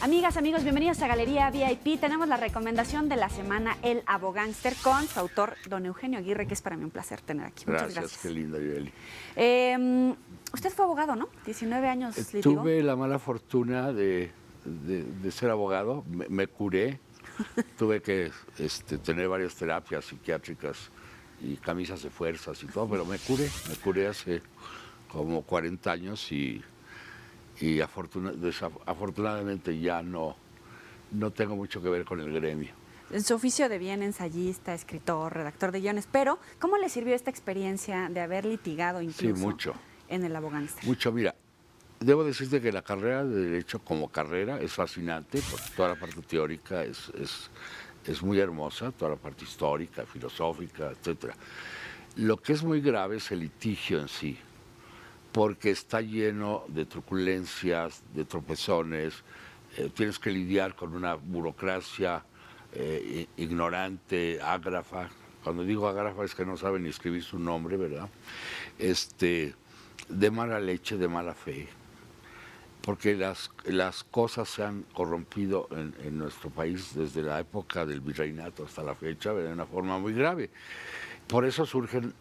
Amigas, amigos, bienvenidos a Galería VIP. Tenemos la recomendación de la semana, El Abogánster, con su autor, don Eugenio Aguirre, que es para mí un placer tener aquí. Muchas gracias. Qué linda, Yeli. Usted fue abogado, ¿no? 19 años litigó. Tuve la mala fortuna de ser abogado. Me curé. Tuve que tener varias terapias psiquiátricas y camisas de fuerzas y todo, pero me curé hace como 40 años y afortunadamente ya no tengo mucho que ver con el gremio. En su oficio de bien, ensayista, escritor, redactor de guiones, pero ¿cómo le sirvió esta experiencia de haber litigado incluso mucho, en el Abogánster? Mucho, mira, debo decirte que la carrera de Derecho como carrera es fascinante, porque toda la parte teórica es muy hermosa, toda la parte histórica, filosófica, etcétera. Lo que es muy grave es el litigio en sí, porque está lleno de truculencias, de tropezones, tienes que lidiar con una burocracia ignorante, ágrafa. Cuando digo ágrafa es que no saben ni escribir su nombre, ¿verdad? De mala leche, de mala fe, porque las cosas se han corrompido en nuestro país desde la época del virreinato hasta la fecha de una forma muy grave. Por eso surgen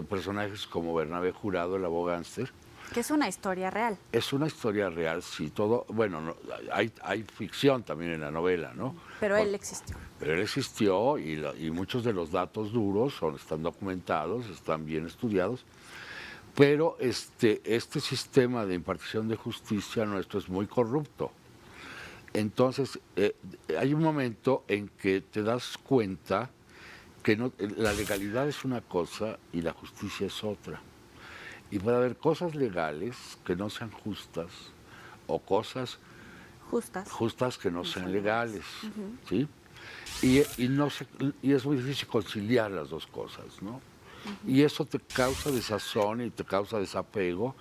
personajes como Bernabé Jurado, el abogánster. Que es una historia real. Es una historia real, sí, todo, bueno, no, hay ficción también en la novela, ¿no? Pero él existió. Pero él existió y muchos de los datos duros están documentados, están bien estudiados, pero este sistema de impartición de justicia nuestro es muy corrupto. Entonces, hay un momento en que te das cuenta que la legalidad es una cosa y la justicia es otra. Y puede haber cosas legales que no sean justas o cosas justas que no sean legales, ¿sí? Y es muy difícil conciliar las dos cosas, ¿no? Y eso te causa desazón y te causa desapego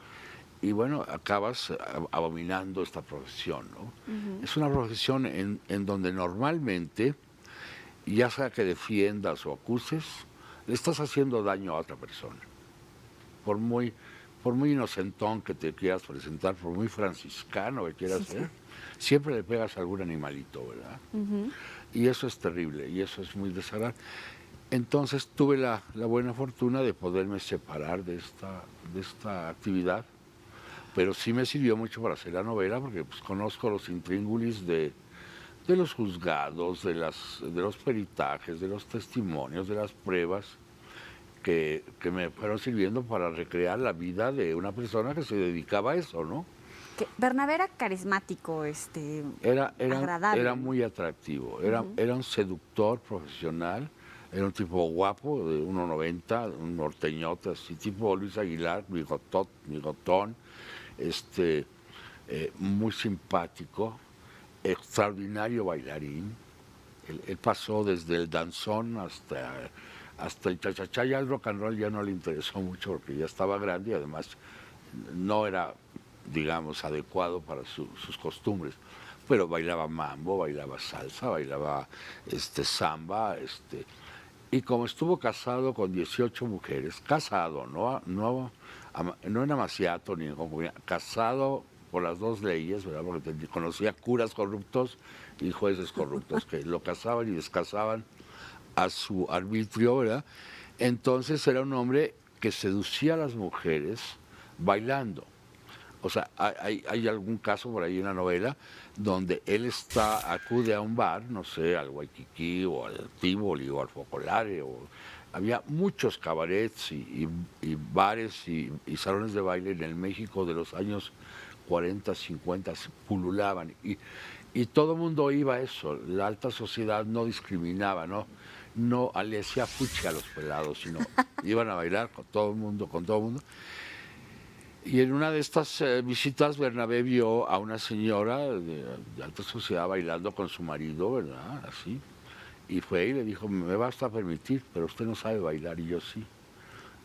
y bueno, acabas abominando esta profesión, ¿no? Es una profesión en donde normalmente, ya sea que defiendas o acuses, le estás haciendo daño a otra persona. Por muy inocentón que te quieras presentar, por muy franciscano que quieras ser, siempre le pegas a algún animalito, ¿verdad? Y eso es terrible, y eso es muy desagradable. Entonces tuve la buena fortuna de poderme separar de esta actividad, pero sí me sirvió mucho para hacer la novela, porque pues, conozco los intríngulis de los juzgados, de los peritajes, de los testimonios, de las pruebas, que me fueron sirviendo para recrear la vida de una persona que se dedicaba a eso, ¿no? Bernabé era carismático, agradable. Era muy atractivo, era un seductor profesional, era un tipo guapo, de 1,90, un norteñote, así, tipo Luis Aguilar, bigotón, muy simpático, extraordinario bailarín. Él pasó desde el danzón hasta el cha-cha-cha. Ya el rock and roll ya no le interesó mucho porque ya estaba grande y además no era, digamos, adecuado para sus costumbres. Pero bailaba mambo, bailaba salsa, bailaba samba, y como estuvo casado con 18 mujeres, casado, no en amaciato ni en concubinato, casado por las dos leyes, ¿verdad? Porque conocía curas corruptos y jueces corruptos que lo casaban y descasaban a su arbitrio, ¿verdad? Entonces era un hombre que seducía a las mujeres bailando. O sea, hay algún caso por ahí en la novela donde él acude a un bar, no sé, al Waikiki o al Tivoli o al Focolare. Había muchos cabarets y bares y salones de baile en el México de los años 40, 50 se pululaban. Y todo el mundo iba a eso. La alta sociedad no discriminaba, no le hacía fuchi a los pelados, sino iban a bailar con todo el mundo, con todo el mundo. Y en una de estas visitas, Bernabé vio a una señora de alta sociedad bailando con su marido, ¿verdad? Así. Y fue y le dijo, me vas a permitir, pero usted no sabe bailar, y yo sí.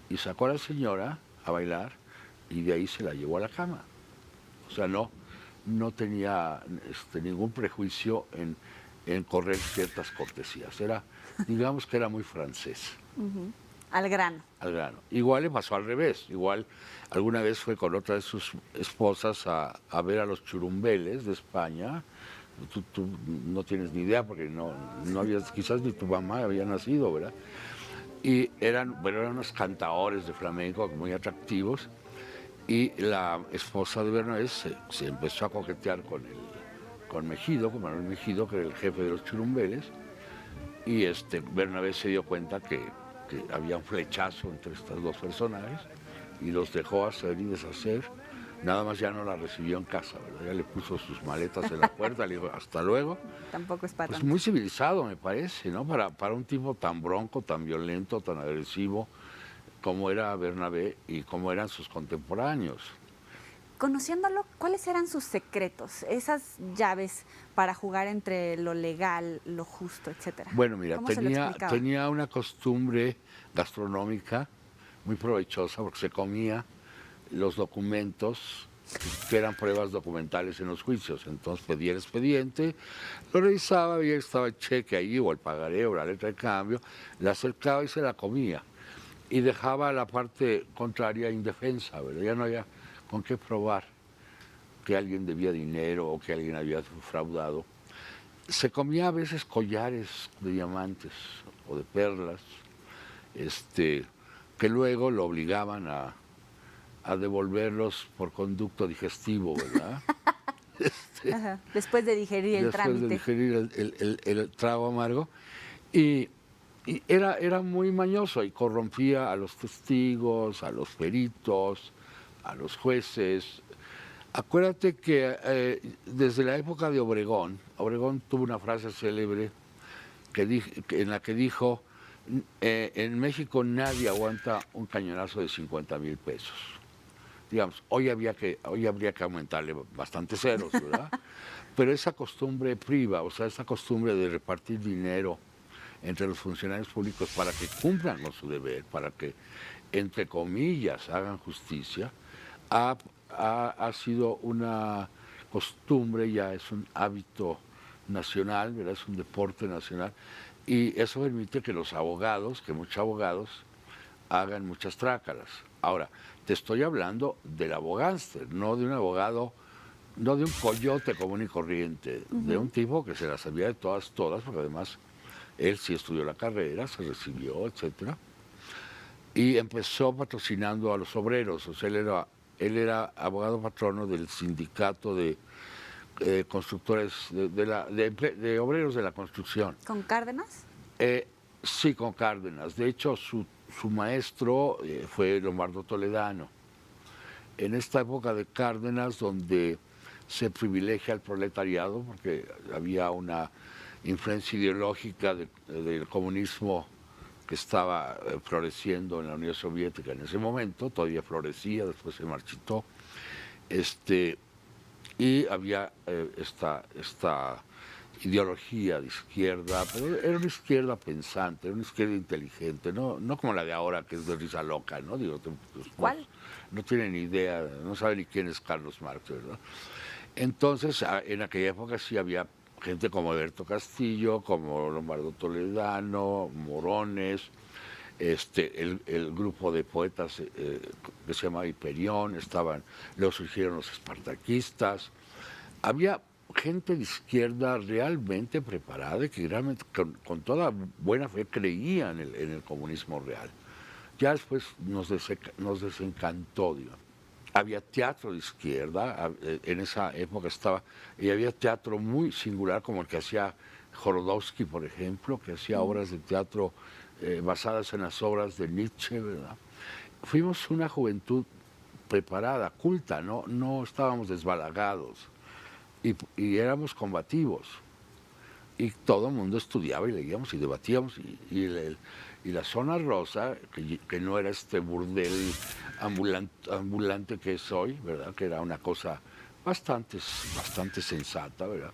Y sacó a la señora a bailar y de ahí se la llevó a la cama. O sea, no tenía ningún prejuicio en correr ciertas cortesías. Digamos que era muy francés. Al grano. Al grano. Igual le pasó al revés. Igual alguna vez fue con otra de sus esposas a ver a los churumbeles de España. Tú no tienes ni idea porque no habías, quizás ni tu mamá había nacido, ¿verdad? Y eran unos cantadores de flamenco muy atractivos. Y la esposa de Bernabé se empezó a coquetear con Mejido, con Manuel Mejido, que era el jefe de los churumbeles. Y Bernabé se dio cuenta que había un flechazo entre estos dos personajes y los dejó hacer y deshacer. Nada más ya no la recibió en casa, ¿verdad? Ya le puso sus maletas en la puerta, le dijo hasta luego. Tampoco es para Pues tanto. muy civilizado, me parece, ¿no? Para un tipo tan bronco, tan violento, tan agresivo como era Bernabé y como eran sus contemporáneos. Conociéndolo, ¿cuáles eran sus secretos? Esas llaves para jugar entre lo legal, lo justo, etcétera. Bueno, mira, ¿Cómo se lo explicaba? tenía una costumbre gastronómica muy provechosa porque se comía los documentos que eran pruebas documentales en los juicios. Entonces pedía el expediente, lo revisaba, veía que estaba el cheque ahí o el pagaré o la letra de cambio, la acercaba y se la comía. Y dejaba la parte contraria indefensa, ¿verdad? Ya no había con qué probar que alguien debía dinero o que alguien había fraudado. Se comía a veces collares de diamantes o de perlas, que luego lo obligaban a devolverlos por conducto digestivo, ¿verdad? Ajá. Después de digerir el trámite. Después de digerir el trago amargo. Y era muy mañoso y corrompía a los testigos, a los peritos, a los jueces. Acuérdate que desde la época de Obregón tuvo una frase célebre en la que dijo, en México nadie aguanta un cañonazo de 50,000 pesos. Digamos, hoy habría que aumentarle bastante ceros, ¿verdad? Pero esa costumbre priva, o sea, esa costumbre de repartir dinero entre los funcionarios públicos para que cumplan con su deber, para que, entre comillas, hagan justicia, ha sido una costumbre, ya es un hábito nacional, ¿verdad? Es un deporte nacional, y eso permite que los abogados, que muchos abogados, hagan muchas trácalas. Ahora, te estoy hablando del abogánster, no de un abogado, no de un coyote común y corriente, de un tipo que se la sabía de todas, porque además él sí estudió la carrera, se recibió, etcétera, y empezó patrocinando a los obreros. O sea, él era abogado patrono del sindicato de constructores, de obreros de la construcción. ¿Con Cárdenas? Sí, con Cárdenas. De hecho, su maestro fue Lombardo Toledano. En esta época de Cárdenas, donde se privilegia al proletariado, porque había una influencia ideológica del comunismo que estaba floreciendo en la Unión Soviética en ese momento, todavía florecía, después se marchitó, y había esta ideología de izquierda, pero era una izquierda pensante, era una izquierda inteligente, no como la de ahora, que es de risa loca, ¿no? Digo, ¿Cuál? No tienen ni idea, no saben ni quién es Carlos Marx, ¿verdad? Entonces, en aquella época sí había gente como Alberto Castillo, como Lombardo Toledano, Morones, el grupo de poetas que se llama Hiperión, luego surgieron los espartaquistas. Había gente de izquierda realmente preparada y que realmente con toda buena fe creía en el comunismo real. Ya después nos desencantó, digamos. Había teatro de izquierda, en esa época y había teatro muy singular como el que hacía Jorodowski, por ejemplo, que hacía obras de teatro basadas en las obras de Nietzsche, ¿verdad? Fuimos una juventud preparada, culta, no estábamos desbalagados y éramos combativos. Y todo el mundo estudiaba y leíamos y debatíamos. Y la zona rosa, que no era este burdel ambulante que es hoy, ¿verdad? Que era una cosa bastante sensata, ¿verdad?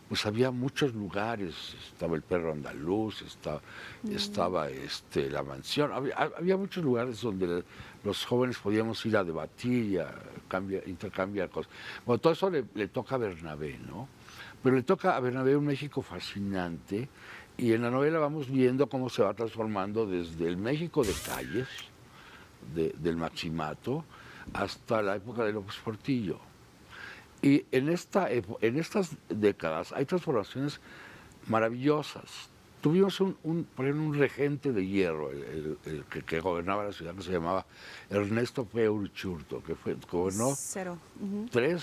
Pues había muchos lugares, estaba el perro andaluz, estaba la mansión, había muchos lugares donde los jóvenes podíamos ir a debatir y a intercambiar cosas. Bueno, todo eso le toca a Bernabé, ¿no? Pero le toca a Bernabé un México fascinante y en la novela vamos viendo cómo se va transformando desde el México de calles, del Maximato, hasta la época de López Portillo. Y en estas décadas hay transformaciones maravillosas. Tuvimos por ejemplo, un regente de hierro, el que gobernaba la ciudad, que se llamaba Ernesto P. Uruchurtu, que gobernó 3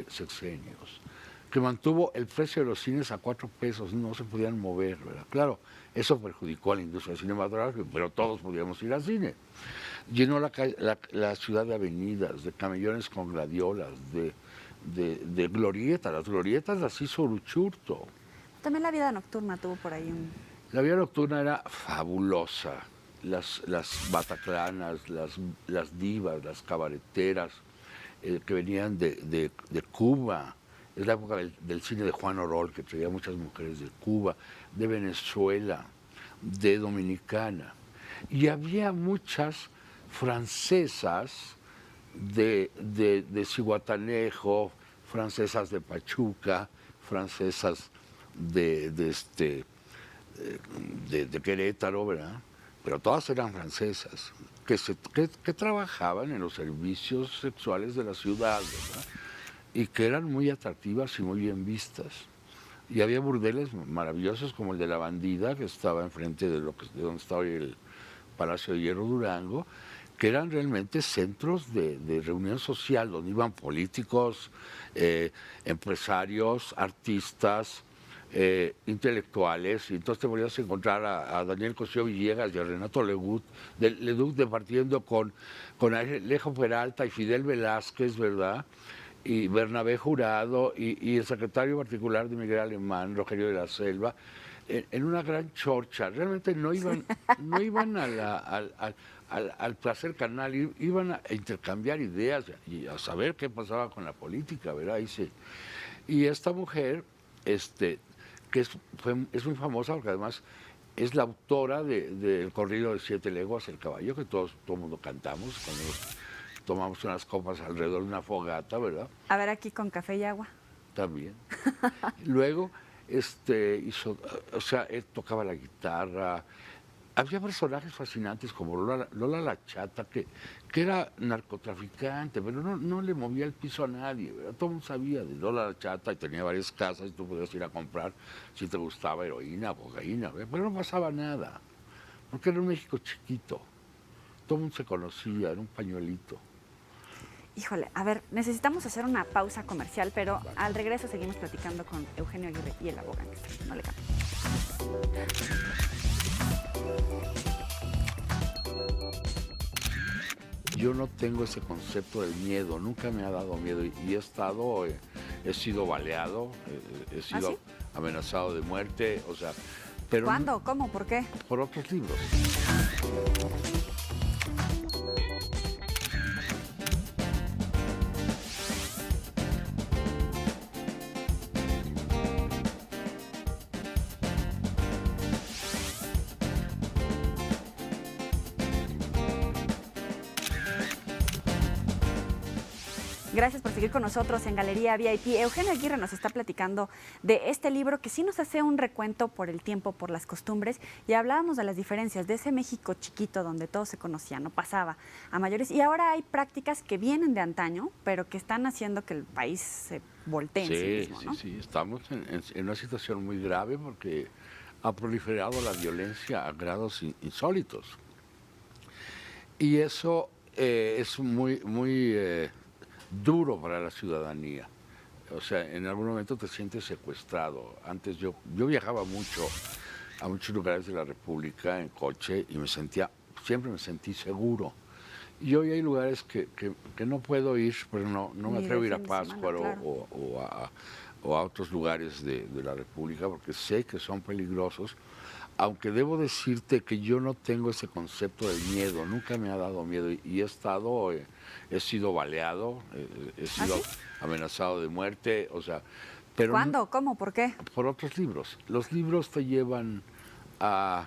sexenios, que mantuvo el precio de los cines a 4 pesos, no se podían mover, ¿verdad? Claro, eso perjudicó a la industria cinematográfica, pero todos podíamos ir al cine. Llenó la ciudad de avenidas, de camellones con gladiolas, de glorietas. Las glorietas las hizo Uruchurtu. También la vida nocturna tuvo por ahí un... La vida nocturna era fabulosa. Las bataclanas, las divas, las cabareteras que venían de Cuba. Es la época del cine de Juan Orol, que traía muchas mujeres de Cuba, de Venezuela, de Dominicana. Y había muchas francesas de Zihuatanejo, francesas de Pachuca, francesas de Querétaro, ¿verdad? Pero todas eran francesas, que trabajaban en los servicios sexuales de la ciudad, ¿verdad? Y que eran muy atractivas y muy bien vistas. Y había burdeles maravillosos como el de La Bandida, que estaba enfrente de donde está hoy el Palacio de Hierro Durango, que eran realmente centros de reunión social, donde iban políticos, empresarios, artistas, intelectuales, y entonces te podías encontrar a Daniel Cosío Villegas y a Renato Leduc departiendo con Alejo Peralta y Fidel Velázquez, ¿verdad? Y Bernabé Jurado y el secretario particular de Miguel Alemán, Rogelio de la Selva, en una gran chorcha. Realmente no iban al placer carnal, iban a intercambiar ideas y a saber qué pasaba con la política, ¿verdad? Y esta mujer, que es muy famosa porque además es la autora del corrido de 7 leguas, El caballo, que todo el mundo cantamos cuando tomamos unas copas alrededor de una fogata, ¿verdad? A ver, aquí con café y agua. También. Luego, él tocaba la guitarra. Había personajes fascinantes como Lola la Chata, que era narcotraficante, pero no le movía el piso a nadie, ¿verdad? Todo el mundo sabía de Lola la Chata y tenía varias casas y tú podías ir a comprar si te gustaba heroína, cocaína, ¿verdad? Pero no pasaba nada, porque era un México chiquito. Todo el mundo se conocía, era un pañuelito. Híjole, a ver, necesitamos hacer una pausa comercial, pero al regreso seguimos platicando con Eugenio Aguirre y el abogado. No le cambie. Yo no tengo ese concepto del miedo, nunca me ha dado miedo y he sido baleado, he sido ¿Sí? amenazado de muerte, o sea, pero ¿Cuándo? ¿Cómo? ¿Por qué? por otros libros. Gracias por seguir con nosotros en Galería VIP. Eugenio Aguirre nos está platicando de este libro que sí nos hace un recuento por el tiempo, por las costumbres, y hablábamos de las diferencias de ese México chiquito donde todo se conocía, no pasaba a mayores, y ahora hay prácticas que vienen de antaño, pero que están haciendo que el país se voltee en sí mismo, ¿no? Sí, estamos en una situación muy grave porque ha proliferado la violencia a grados insólitos. Y eso es muy duro para la ciudadanía. O sea, en algún momento te sientes secuestrado. Antes yo viajaba mucho a muchos lugares de la República en coche y siempre me sentí seguro. Y hoy hay lugares que no puedo ir, pero no me Ni atrevo de a ir a fin de semana, Pátzcuaro claro. o a otros lugares de la República, porque sé que son peligrosos, aunque debo decirte que yo no tengo ese concepto del miedo, nunca me ha dado miedo y he sido baleado, he ¿Ah, sido sí? amenazado de muerte, o sea, pero ¿Cuándo? ¿Cómo? ¿Por qué? por otros libros. Los libros te llevan a,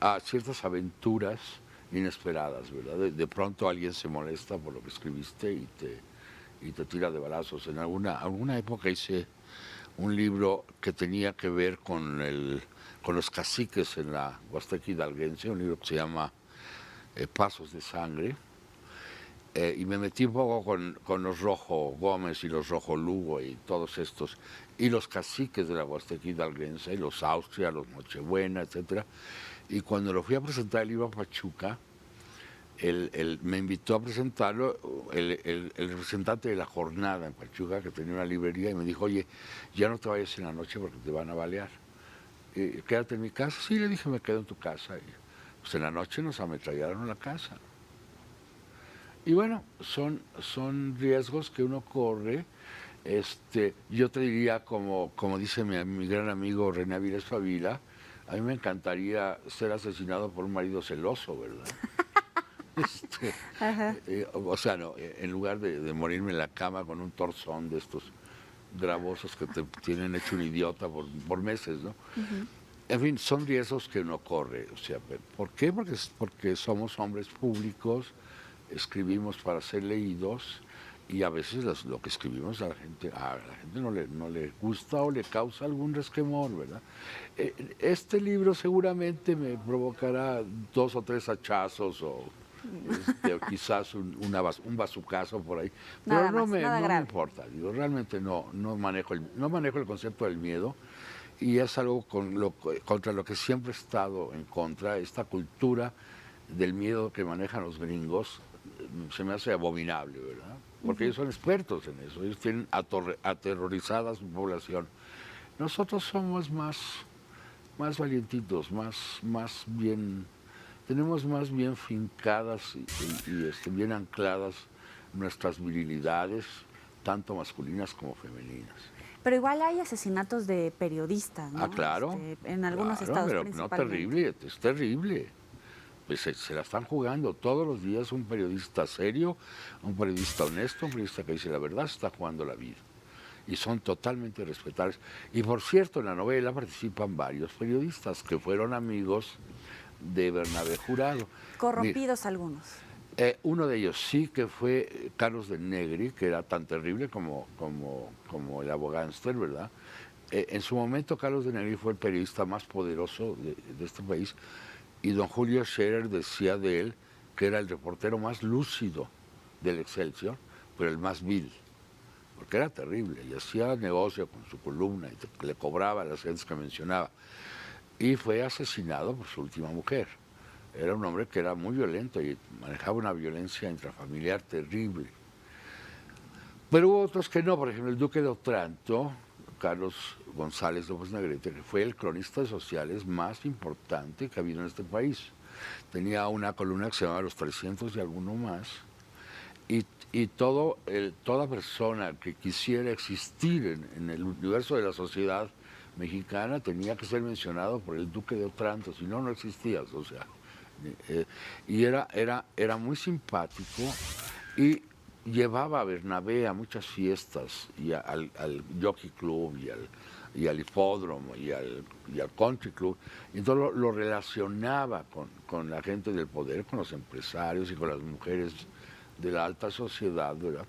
a ciertas aventuras inesperadas, ¿verdad? De pronto alguien se molesta por lo que escribiste y te tira de balazos. En alguna época hice un libro que tenía que ver con los caciques en la Huasteca hidalguense, un libro que se llama Pasos de Sangre, y me metí un poco con los Rojo Gómez y los Rojo Lugo y todos estos, y los caciques de la Huasteca hidalguense, y los Austria, los Nochebuena, etcétera. Y cuando lo fui a presentar el libro a Pachuca, me invitó a presentarlo el representante de la jornada en Pachuca, que tenía una librería, y me dijo, oye, ya no te vayas en la noche porque te van a balear. Quédate en mi casa. Sí, le dije, me quedo en tu casa. Y, pues en la noche nos ametrallaron la casa. Y bueno, son riesgos que uno corre. Yo te diría, como dice mi gran amigo René Avilés Favila, a mí me encantaría ser asesinado por un marido celoso, ¿verdad? Este, Ajá. o sea, no, en lugar de morirme en la cama con un torzón de estos gravosos que te tienen hecho un idiota por meses, ¿no? Ujú. En fin, son riesgos que uno corre. O sea, ¿por qué? Porque somos hombres públicos, escribimos para ser leídos y a veces lo que escribimos a la gente no le gusta o le causa algún resquemor, ¿verdad? Este libro seguramente me provocará 2 o 3 hachazos o quizás un bazucazo por ahí, pero Nada más, nada no me grave. importa. Digo, realmente no manejo el concepto del miedo y es algo contra lo que siempre he estado en contra. Esta cultura del miedo que manejan los gringos se me hace abominable, ¿verdad? Porque Ujú. ellos son expertos en eso, ellos tienen aterrorizada a su población. Nosotros somos más valientitos, más bien, tenemos más bien fincadas y bien ancladas nuestras virilidades, tanto masculinas como femeninas. Pero igual hay asesinatos de periodistas, Ah, ¿no? claro, En algunos claro, estados pero no principalmente. terrible, es terrible. Pues se la están jugando todos los días un periodista serio, un periodista honesto, un periodista que dice la verdad, se está jugando la vida. Y son totalmente respetables. Y por cierto, en la novela participan varios periodistas que fueron amigos de Bernabé Jurado. Mira, Corrompidos algunos. uno de ellos sí que fue Carlos de Negri, que era tan terrible como el abogánster, ¿verdad? En su momento, Carlos de Negri fue el periodista más poderoso de este país y don Julio Scherer decía de él que era el reportero más lúcido del Excelsior, pero el más vil, porque era terrible y hacía negocio con su columna y le cobraba a las gentes que mencionaba. Y fue asesinado por su última mujer. Era un hombre que era muy violento y manejaba una violencia intrafamiliar terrible. Pero hubo otros que no, por ejemplo, el duque de Otranto, Carlos González López Negrete, que fue el cronista de sociales más importante que ha habido en este país. Tenía una columna que se llamaba Los 300 y alguno más, y toda persona que quisiera existir en el universo de la sociedad mexicana tenía que ser mencionado por el duque de Otranto, si no, no existías, o sea. Y era muy simpático y llevaba a Bernabé a muchas fiestas y al Jockey Club y al hipódromo y al country club. Y entonces lo relacionaba con la gente del poder, con los empresarios y con las mujeres de la alta sociedad, ¿verdad?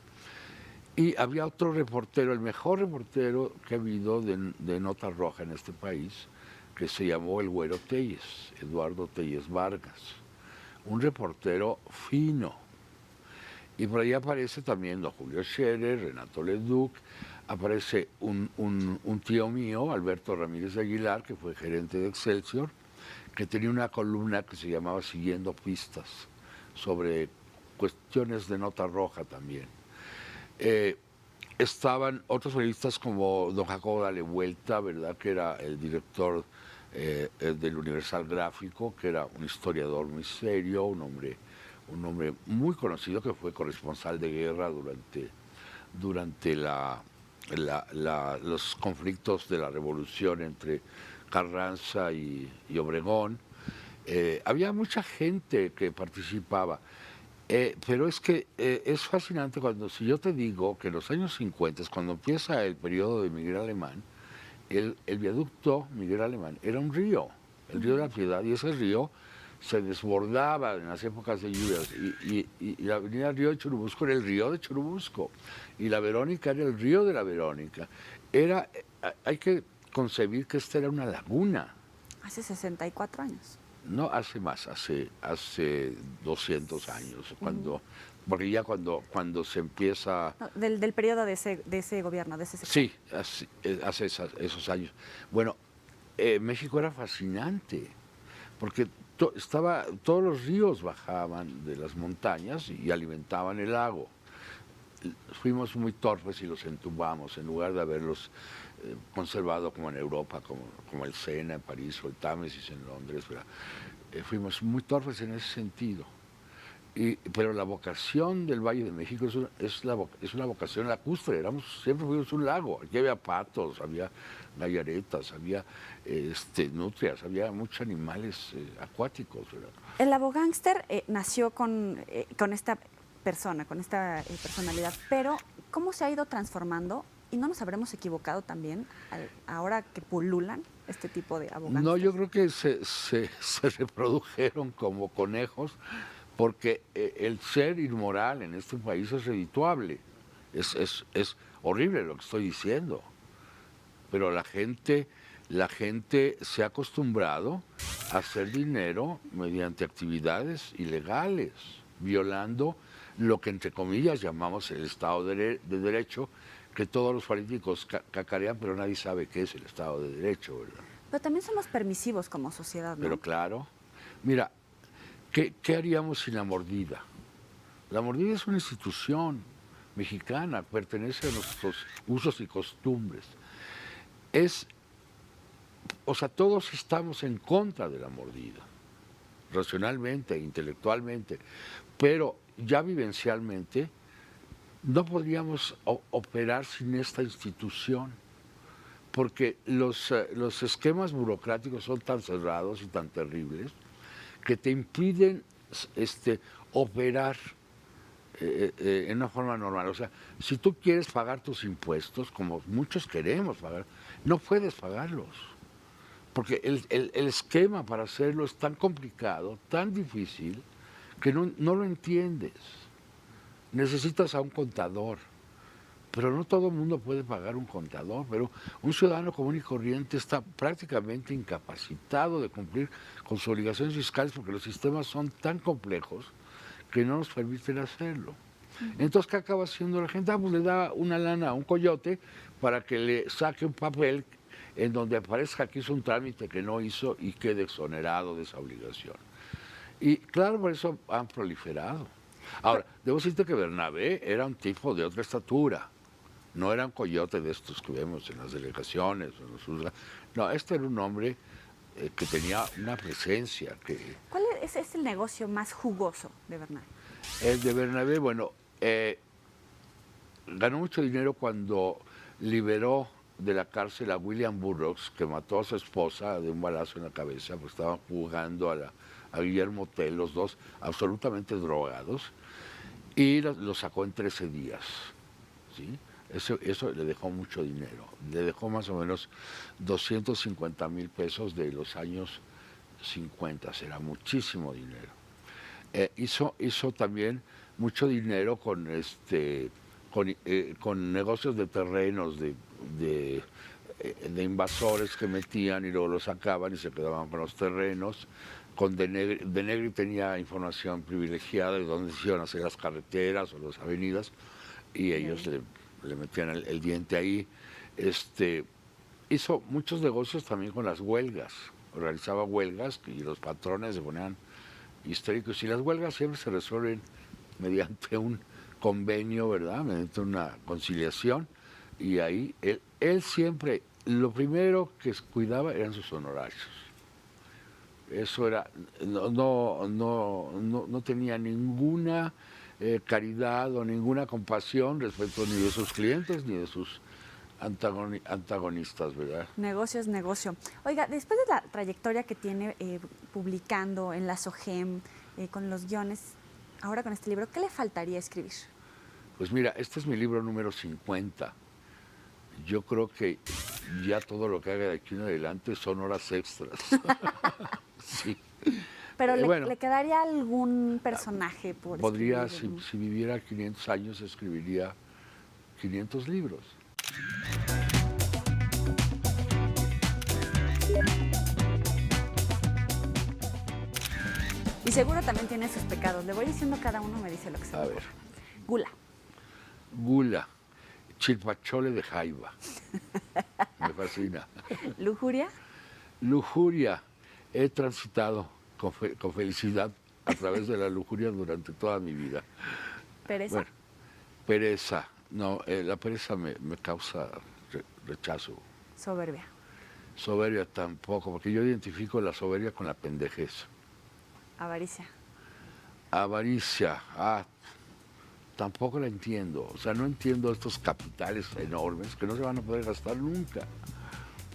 Y había otro reportero, el mejor reportero que ha habido de nota roja en este país, que se llamó el Güero Telles, Eduardo Telles Vargas, un reportero fino. Y por ahí aparece también don Julio Scherer, Renato Leduc, aparece un tío mío, Alberto Ramírez de Aguilar, que fue gerente de Excelsior, que tenía una columna que se llamaba Siguiendo Pistas, sobre cuestiones de nota roja también. Eh, Estaban otros periodistas como don Jacobo Dale Vuelta, ¿verdad? Que era el director del Universal Gráfico, que era un historiador muy serio, un un hombre muy conocido que fue corresponsal de guerra durante los conflictos de la revolución entre Carranza y Obregón. Había mucha gente que participaba, pero es que es fascinante cuando, si yo te digo que en los años 50, cuando empieza el periodo de Miguel Alemán, el viaducto Miguel Alemán era un río, el río de la Piedad, y ese río se desbordaba en las épocas de lluvias, y la avenida Río de Churubusco era el río de Churubusco, y la Verónica era el río de la Verónica. Hay que concebir que esta era una laguna. Hace 64 años. No, hace más, hace 200 años, porque ya cuando se empieza... No, del periodo de ese gobierno, de ese sector. Sí, hace esos años. Bueno, México era fascinante, porque todos los ríos bajaban de las montañas y alimentaban el lago. Fuimos muy torpes y los entubamos, en lugar de haberlos conservado como en Europa, como el Sena en París o el Támesis en Londres. Fuimos muy torpes en ese sentido. Pero la vocación del Valle de México es una vocación lacustre. Siempre fuimos un lago. Aquí había patos, había gallaretas, había nutrias, había muchos animales acuáticos, ¿verdad? El Abogángster nació con esta persona, con esta personalidad, pero ¿cómo se ha ido transformando? ¿Y no nos habremos equivocado también ahora que pululan este tipo de abogángsters? No, yo creo que se reprodujeron como conejos, porque el ser inmoral en este país es redituable. Es horrible lo que estoy diciendo, pero la gente se ha acostumbrado a hacer dinero mediante actividades ilegales, violando lo que entre comillas llamamos el Estado de Derecho, que todos los políticos cacarean, pero nadie sabe qué es el Estado de Derecho, ¿verdad? Pero también somos permisivos como sociedad, ¿no? Pero claro, mira, ¿qué haríamos sin la mordida? La mordida es una institución mexicana, pertenece a nuestros usos y costumbres. O sea, todos estamos en contra de la mordida, racionalmente, intelectualmente, pero ya vivencialmente no podríamos operar sin esta institución, porque los esquemas burocráticos son tan cerrados y tan terribles que te impiden operar en una forma normal. O sea, si tú quieres pagar tus impuestos, como muchos queremos pagar, no puedes pagarlos, porque el esquema para hacerlo es tan complicado, tan difícil, que no lo entiendes. Necesitas a un contador, pero no todo el mundo puede pagar un contador, pero un ciudadano común y corriente está prácticamente incapacitado de cumplir con sus obligaciones fiscales, porque los sistemas son tan complejos que no nos permiten hacerlo. Entonces, ¿qué acaba haciendo la gente? Pues le da una lana a un coyote para que le saque un papel en donde aparezca que hizo un trámite que no hizo y quede exonerado de esa obligación. Y claro, por eso han proliferado. Ahora, debo decirte que Bernabé era un tipo de otra estatura. No era un coyote de estos que vemos en las delegaciones. No, este era un hombre que tenía una presencia. ¿Cuál es el negocio más jugoso de Bernabé? El de Bernabé, bueno, ganó mucho dinero cuando liberó de la cárcel a William Burroughs, que mató a su esposa de un balazo en la cabeza, porque estaban jugando a Guillermo Tell, los dos absolutamente drogados, y lo sacó en 13 días, ¿sí? Eso le dejó mucho dinero, le dejó más o menos 250,000 pesos de los años 50, era muchísimo dinero. Hizo también mucho dinero con negocios de terrenos, de invasores que metían y luego los sacaban y se quedaban con los terrenos. Con De Negri tenía información privilegiada de dónde se iban a hacer las carreteras o las avenidas, y ellos le metían el diente ahí. Hizo muchos negocios también con las huelgas, organizaba huelgas y los patrones se ponían históricos, y las huelgas siempre se resuelven mediante un convenio, ¿verdad? Mediante una conciliación, y ahí él siempre, lo primero que cuidaba eran sus honorarios. Eso era, no tenía ninguna caridad o ninguna compasión respecto ni de sus clientes ni de sus antagonistas, ¿verdad? Negocio es negocio. Oiga, después de la trayectoria que tiene publicando en la SOGEM, con los guiones, ahora con este libro, ¿qué le faltaría escribir? Pues mira, este es mi libro número 50. Yo creo que ya todo lo que haga de aquí en adelante son horas extras. Sí. Pero Bueno, ¿le quedaría algún personaje por podría, escribir? si viviera 500 años, escribiría 500 libros. Y seguro también tiene sus pecados. Le voy diciendo cada uno, me dice lo que se le A ocurre. ver. Gula. Gula, chilpachole de jaiba. Me fascina. Lujuria. Lujuria. He transitado con felicidad a través de la lujuria durante toda mi vida. Pereza. Bueno, pereza. No, la pereza me causa rechazo. Soberbia. Soberbia tampoco, porque yo identifico la soberbia con la pendejez. Avaricia. Avaricia, tampoco la entiendo. O sea, no entiendo estos capitales enormes que no se van a poder gastar nunca.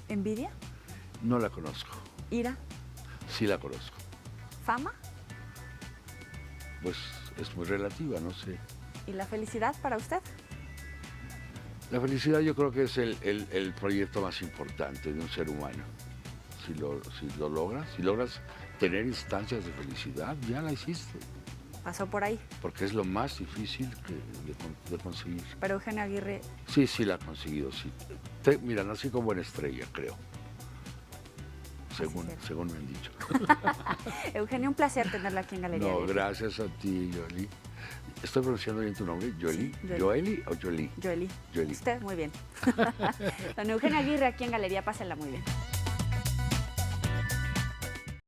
Envidia. No la conozco. Ira. Sí la conozco. Fama. Pues es muy relativa, no sé. ¿Y la felicidad para usted? La felicidad yo creo que es el proyecto más importante de un ser humano. Si lo logras tener instancias de felicidad, ya la hiciste. Pasó por ahí. Porque es lo más difícil de conseguir. Pero Eugenio Aguirre. Sí, la ha conseguido, sí. Mira, nací con buena estrella, creo. Según me han dicho. Eugenio, un placer tenerlo aquí en Galería. No, gracias a ti, Yoli. ¿Estoy pronunciando bien tu nombre? ¿Yoli? Sí, Yoli. ¿Yoeli o Yoli? Yoli. Yoli. Usted, muy bien. Don Eugenio Aguirre aquí en Galería, pásenla muy bien.